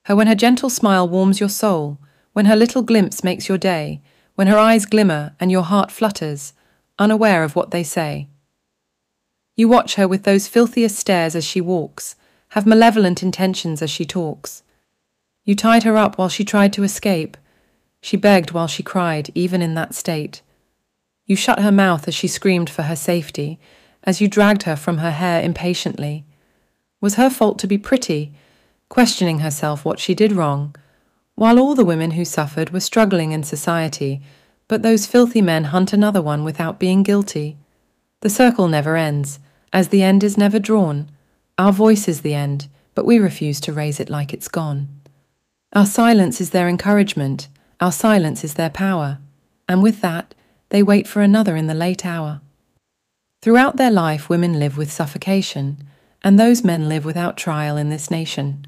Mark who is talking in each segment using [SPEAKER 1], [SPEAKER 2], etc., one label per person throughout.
[SPEAKER 1] When her gentle smile warms your soul, when her little glimpse makes your day, when her eyes glimmer and your heart flutters, unaware of what they say. You watch her with those filthiest stares as she walks, have malevolent intentions as she talks. You tied her up while she tried to escape. She begged while she cried, even in that state. You shut her mouth as she screamed for her safety, as you dragged her from her hair impatiently. Was her fault to be pretty, questioning herself what she did wrong, while all the women who suffered were struggling in society, but those filthy men hunt another one without being guilty. The circle never ends, as the end is never drawn. Our voice is the end, but we refuse to raise it like it's gone. Our silence is their encouragement, our silence is their power, and with that, they wait for another in the late hour. Throughout their life, women live with suffocation, and those men live without trial in this nation.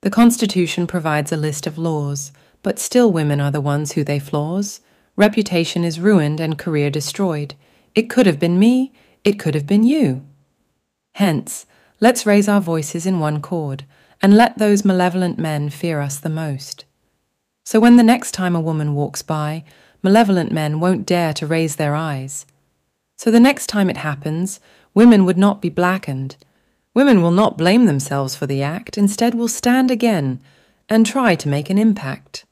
[SPEAKER 1] The Constitution provides a list of laws, but still women are the ones who they flaws. Reputation is ruined and career destroyed. It could have been me, it could have been you. Hence, let's raise our voices in one chord, and let those malevolent men fear us the most. So when the next time a woman walks by, malevolent men won't dare to raise their eyes. So the next time it happens, women would not be blackened. Women will not blame themselves for the act, instead will stand again and try to make an impact.